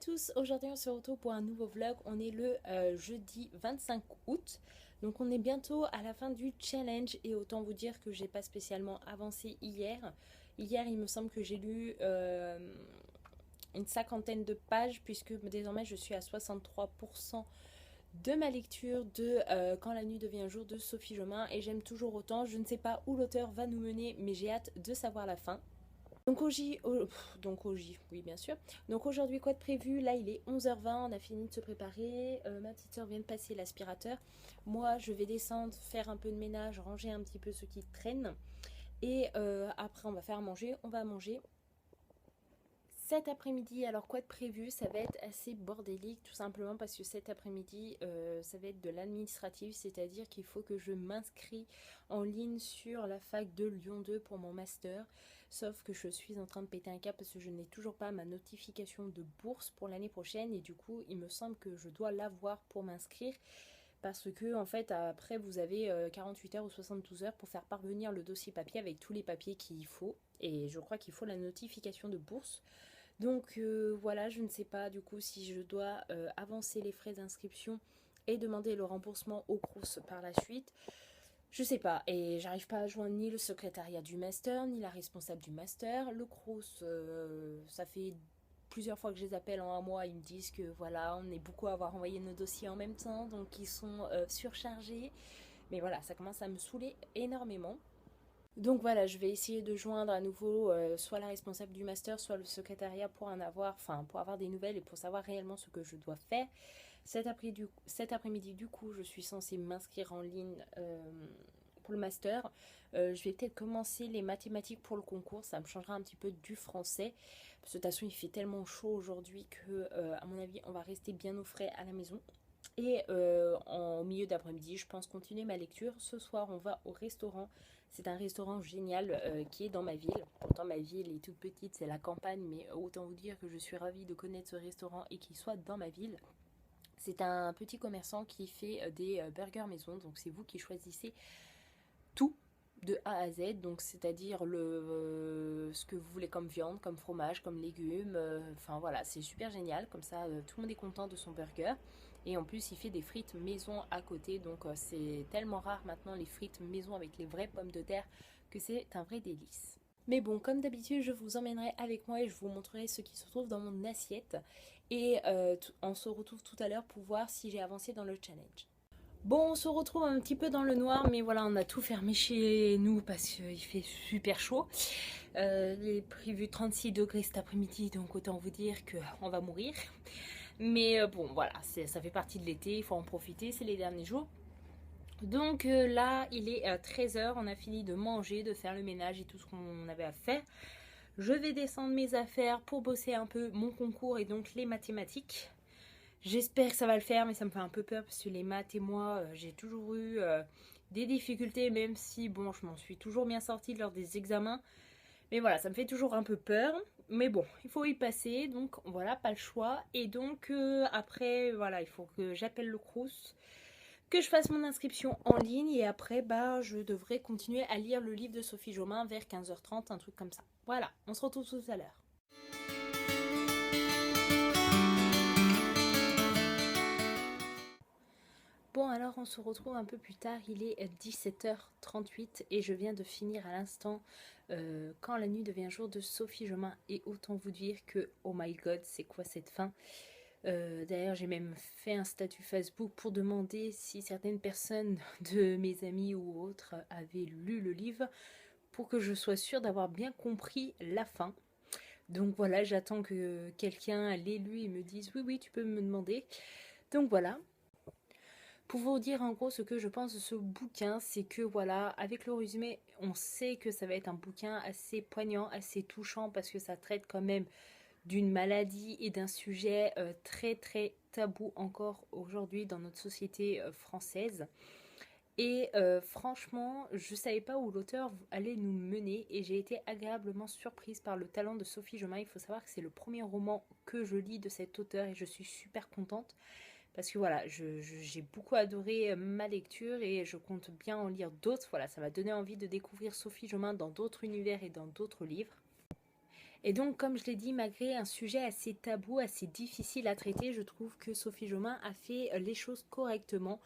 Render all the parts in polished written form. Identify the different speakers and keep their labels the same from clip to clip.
Speaker 1: tous, aujourd'hui on se retrouve pour un nouveau vlog. On est le jeudi 25 août, donc on est bientôt à la fin du challenge et autant vous dire que j'ai pas spécialement avancé hier. Hier il me semble que j'ai lu une cinquantaine de pages puisque désormais je suis à 63% de ma lecture de Quand la nuit devient jour de Sophie Jomain et j'aime toujours autant. Je ne sais pas où l'auteur va nous mener mais j'ai hâte de savoir la fin. Oui bien sûr. Donc aujourd'hui quoi de prévu? Là il est 11h20, on a fini de se préparer. Ma petite soeur vient de passer l'aspirateur. Moi je vais descendre, faire un peu de ménage, ranger un petit peu ce qui traîne. Et après on va faire manger, on va manger. Cet après-midi, alors quoi de prévu? Ça va être assez bordélique tout simplement parce que cet après-midi ça va être de l'administratif, c'est-à-dire qu'il faut que je m'inscris en ligne sur la fac de Lyon 2 pour mon master. Sauf que je suis en train de péter un câble parce que je n'ai toujours pas ma notification de bourse pour l'année prochaine et du coup il me semble que je dois l'avoir pour m'inscrire. Parce que en fait après vous avez 48 heures ou 72 heures pour faire parvenir le dossier papier avec tous les papiers qu'il faut. Et je crois qu'il faut la notification de bourse. Donc voilà, je ne sais pas du coup si je dois avancer les frais d'inscription et demander le remboursement au Crous par la suite. Je sais pas, et j'arrive pas à joindre ni le secrétariat du master, ni la responsable du master. Le Crous, ça fait plusieurs fois que je les appelle en un mois, ils me disent que voilà, on est beaucoup à avoir envoyé nos dossiers en même temps, donc ils sont surchargés. Mais voilà, ça commence à me saouler énormément. Donc voilà, je vais essayer de joindre à nouveau soit la responsable du master, soit le secrétariat pour pour avoir des nouvelles et pour savoir réellement ce que je dois faire. Cet après-midi, du coup, je suis censée m'inscrire en ligne pour le master. Je vais peut-être commencer les mathématiques pour le concours, ça me changera un petit peu du français. Parce que de toute façon, il fait tellement chaud aujourd'hui que, à mon avis, on va rester bien au frais à la maison. Et en milieu d'après-midi, je pense continuer ma lecture. Ce soir, on va au restaurant. C'est un restaurant génial qui est dans ma ville. Pourtant, ma ville est toute petite, c'est la campagne, mais autant vous dire que je suis ravie de connaître ce restaurant et qu'il soit dans ma ville. C'est un petit commerçant qui fait des burgers maison, donc c'est vous qui choisissez tout de A à Z, donc c'est-à-dire ce que vous voulez comme viande, comme fromage, comme légumes, enfin voilà, c'est super génial, comme ça tout le monde est content de son burger. Et en plus il fait des frites maison à côté, donc c'est tellement rare maintenant les frites maison avec les vraies pommes de terre que c'est un vrai délice. Mais bon, comme d'habitude, je vous emmènerai avec moi et je vous montrerai ce qui se trouve dans mon assiette. Et on se retrouve tout à l'heure pour voir si j'ai avancé dans le challenge. Bon, on se retrouve un petit peu dans le noir, mais voilà, on a tout fermé chez nous parce qu'il fait super chaud. Il est prévu 36 degrés cet après-midi, donc autant vous dire qu'on va mourir. Mais bon, voilà, ça fait partie de l'été, il faut en profiter, c'est les derniers jours. Donc là, il est 13h, on a fini de manger, de faire le ménage et tout ce qu'on avait à faire. Je vais descendre mes affaires pour bosser un peu mon concours et donc les mathématiques. J'espère que ça va le faire, mais ça me fait un peu peur parce que les maths et moi, j'ai toujours eu des difficultés, même si, bon, je m'en suis toujours bien sortie lors des examens. Mais voilà, ça me fait toujours un peu peur. Mais bon, il faut y passer, donc voilà, pas le choix. Et donc après, voilà, il faut que j'appelle le Crous, que je fasse mon inscription en ligne. Et après, bah, je devrais continuer à lire le livre de Sophie Jomain vers 15h30, un truc comme ça. Voilà, on se retrouve tout à l'heure. Bon alors on se retrouve un peu plus tard, il est 17h38 et je viens de finir à l'instant Quand la nuit devient jour de Sophie Jomain et autant vous dire que oh my god c'est quoi cette fin. D'ailleurs j'ai même fait un statut Facebook pour demander si certaines personnes de mes amis ou autres avaient lu le livre pour que je sois sûre d'avoir bien compris la fin. Donc voilà, j'attends que quelqu'un l'ait lu et me dise oui tu peux me demander. Donc voilà. Pour vous dire en gros ce que je pense de ce bouquin, c'est que voilà, avec le résumé, on sait que ça va être un bouquin assez poignant, assez touchant parce que ça traite quand même d'une maladie et d'un sujet très très tabou encore aujourd'hui dans notre société française. Et franchement, je savais pas où l'auteur allait nous mener et j'ai été agréablement surprise par le talent de Sophie Jomain. Il faut savoir que c'est le premier roman que je lis de cet auteur et je suis super contente. Parce que voilà, j'ai beaucoup adoré ma lecture et je compte bien en lire d'autres. Voilà, ça m'a donné envie de découvrir Sophie Jomain dans d'autres univers et dans d'autres livres. Et donc, comme je l'ai dit, malgré un sujet assez tabou, assez difficile à traiter, je trouve que Sophie Jomain a fait les choses correctement.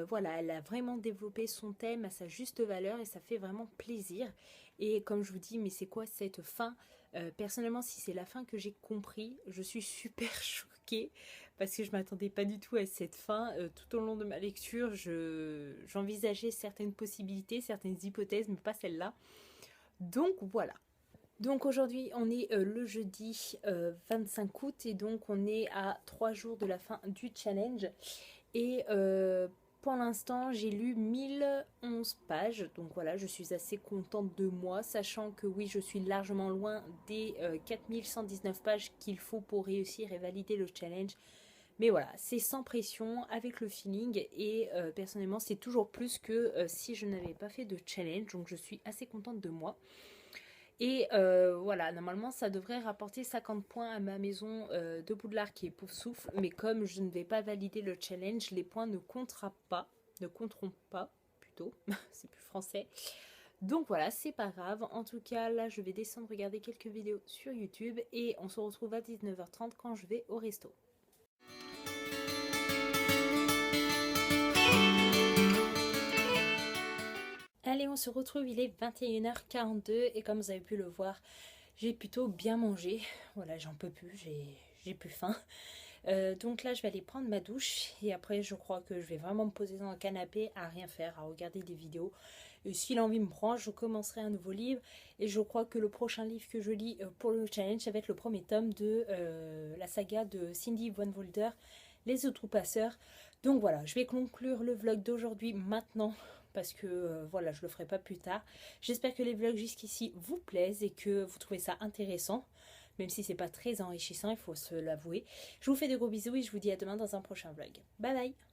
Speaker 1: Voilà, elle a vraiment développé son thème à sa juste valeur et ça fait vraiment plaisir. Et comme je vous dis, mais c'est quoi cette fin? Personnellement, si c'est la fin que j'ai compris, je suis super choquée parce que je ne m'attendais pas du tout à cette fin. Tout au long de ma lecture, j'envisageais certaines possibilités, certaines hypothèses, mais pas celle-là. Donc voilà. Donc aujourd'hui on est le jeudi 25 août et donc on est à 3 jours de la fin du challenge. Et pour l'instant j'ai lu 1011 pages, donc voilà, je suis assez contente de moi, sachant que oui, je suis largement loin des 4119 pages qu'il faut pour réussir et valider le challenge. Mais voilà, c'est sans pression, avec le feeling, et personnellement c'est toujours plus que si je n'avais pas fait de challenge, donc je suis assez contente de moi. Et voilà, normalement ça devrait rapporter 50 points à ma maison de Poudlard qui est Poufsouffle, mais comme je ne vais pas valider le challenge, les points ne compteront pas plutôt, c'est plus français. Donc voilà, c'est pas grave. En tout cas, là je vais descendre regarder quelques vidéos sur YouTube et on se retrouve à 19h30 quand je vais au resto. Allez, on se retrouve, il est 21h42 et comme vous avez pu le voir, j'ai plutôt bien mangé. Voilà, j'en peux plus, j'ai plus faim. Donc là, je vais aller prendre ma douche et après, je crois que je vais vraiment me poser dans un canapé à rien faire, à regarder des vidéos. Et si l'envie me prend, je commencerai un nouveau livre. Et je crois que le prochain livre que je lis pour le challenge, ça va être le premier tome de la saga de Cindy Van Volder, Les Outrepasseurs. Donc voilà, je vais conclure le vlog d'aujourd'hui maintenant parce que voilà, je le ferai pas plus tard. J'espère que les vlogs jusqu'ici vous plaisent et que vous trouvez ça intéressant, même si c'est pas très enrichissant, il faut se l'avouer. Je vous fais de gros bisous et je vous dis à demain dans un prochain vlog. Bye bye!